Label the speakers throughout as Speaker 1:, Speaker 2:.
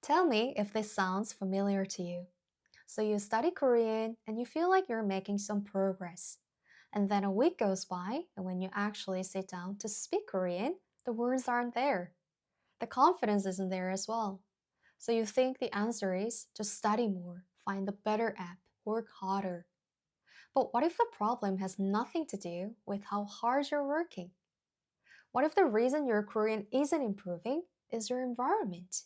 Speaker 1: Tell me if this sounds familiar to you. So you study Korean and you feel like you're making some progress. And then a week goes by, and when you actually sit down to speak Korean, the words aren't there. The confidence isn't there as well. So you think the answer is just study more, find a better app, work harder. But what if the problem has nothing to do with how hard you're working? What if the reason your Korean isn't improving is your environment?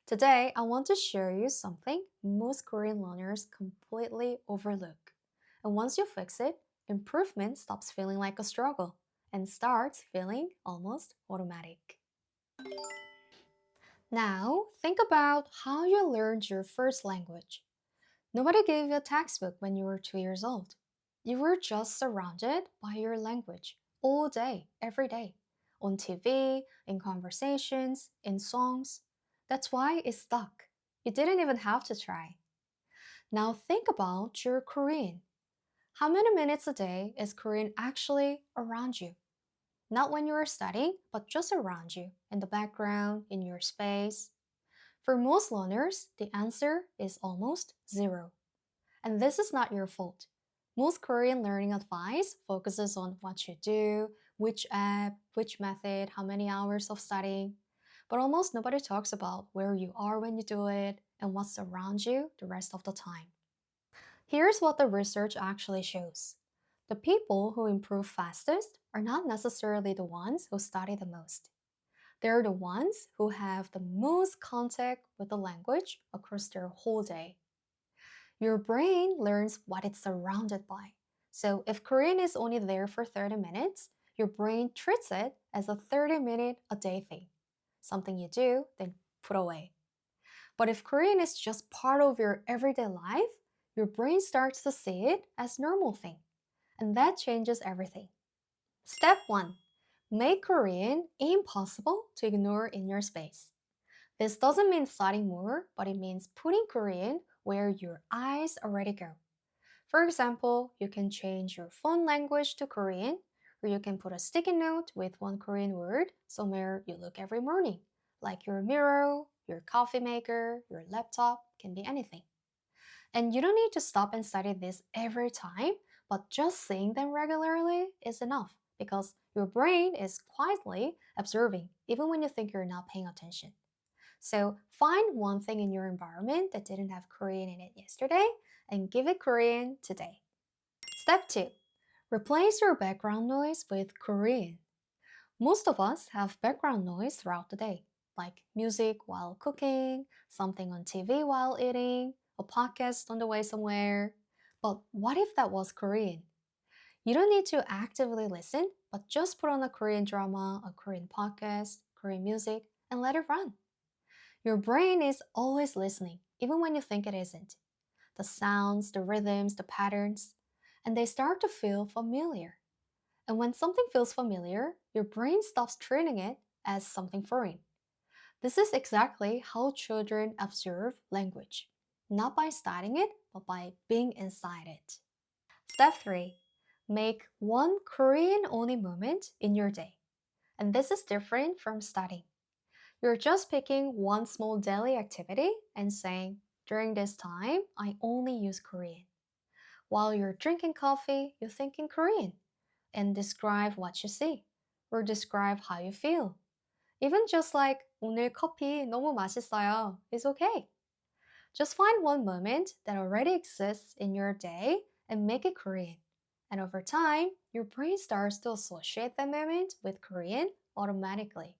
Speaker 1: Today, I want to share you something most Korean learners completely overlook. And once you fix it, improvement stops feeling like a struggle and starts feeling almost automatic. Now, think about how you learned your first language. Nobody gave you a textbook when you were 2 years old. You were just surrounded by your language all day, every day, on TV, in conversations, in songs. That's why it stuck. You didn't even have to try. Now think about your Korean. How many minutes a day is Korean actually around you? Not when you are studying, but just around you, in the background, in your space. For most learners, the answer is almost zero. And this is not your fault. Most Korean learning advice focuses on what you do, which app, which method, how many hours of studying. But almost nobody talks about where you are when you do it and what's around you the rest of the time. Here's what the research actually shows. The people who improve fastest are not necessarily the ones who study the most. They're the ones who have the most contact with the language across their whole day. Your brain learns what it's surrounded by. So if Korean is only there for 30 minutes, your brain treats it as a 30-minute a day thing, something you do, then put away. But if Korean is just part of your everyday life, your brain starts to see it as normal thing. And that changes everything. Step 1. Make Korean impossible to ignore in your space. This doesn't mean studying more, but it means putting Korean where your eyes already go. For example, you can change your phone language to Korean, or you can put a sticky note with one Korean word somewhere you look every morning, like your mirror, your coffee maker, your laptop, can be anything. And you don't need to stop and study this every time, but just seeing them regularly is enough because your brain is quietly observing even when you think you're not paying attention. So find one thing in your environment that didn't have Korean in it yesterday and give it Korean today. Step 2. Replace your background noise with Korean. Most of us have background noise throughout the day, like music while cooking, something on TV while eating, a podcast on the way somewhere. But what if that was Korean? You don't need to actively listen, but just put on a Korean drama, a Korean podcast, Korean music, and let it run. Your brain is always listening, even when you think it isn't. The sounds, the rhythms, the patterns, and they start to feel familiar. And when something feels familiar, your brain stops treating it as something foreign. This is exactly how children observe language, not by studying it, but by being inside it. Step 3. Make one Korean only moment in your day. And this is different from studying. You're just picking one small daily activity and saying, during this time, I only use Korean. While you're drinking coffee, you think in Korean and describe what you see or describe how you feel. Even just like 오늘 커피 너무 맛있어요 is okay. Just find one moment that already exists in your day and make it Korean. And over time, your brain starts to associate that moment with Korean automatically.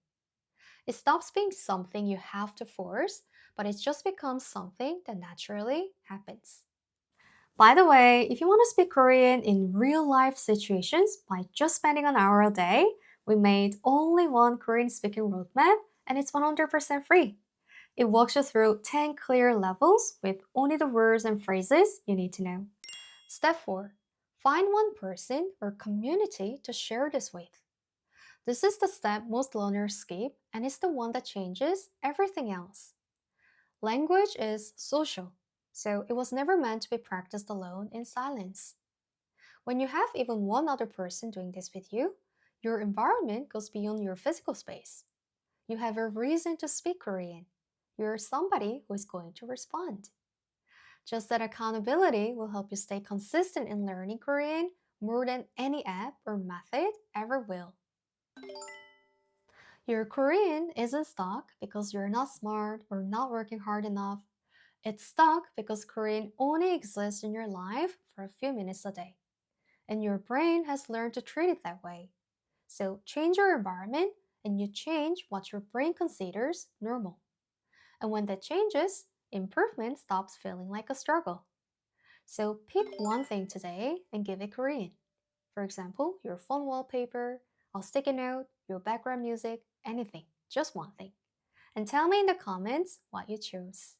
Speaker 1: It stops being something you have to force, but it just becomes something that naturally happens. By the way, if you want to speak Korean in real life situations by just spending an hour a day, we made only one Korean speaking roadmap and it's 100% free. It walks you through 10 clear levels with only the words and phrases you need to know. Step 4. Find one person or community to share this with. This is the step most learners skip and it's the one that changes everything else. Language is social, so it was never meant to be practiced alone in silence. When you have even one other person doing this with you, your environment goes beyond your physical space. You have a reason to speak Korean. you're somebody who is going to respond. Just that accountability will help you stay consistent in learning Korean more than any app or method ever will. Your Korean isn't stuck because you're not smart or not working hard enough. It's stuck because Korean only exists in your life for a few minutes a day, and your brain has learned to treat it that way. So change your environment and you change what your brain considers normal. And when that changes, improvement stops feeling like a struggle. So pick one thing today and give it Korean. For example, your phone wallpaper, a sticky note, your background music, anything, just one thing. And tell me in the comments what you chose.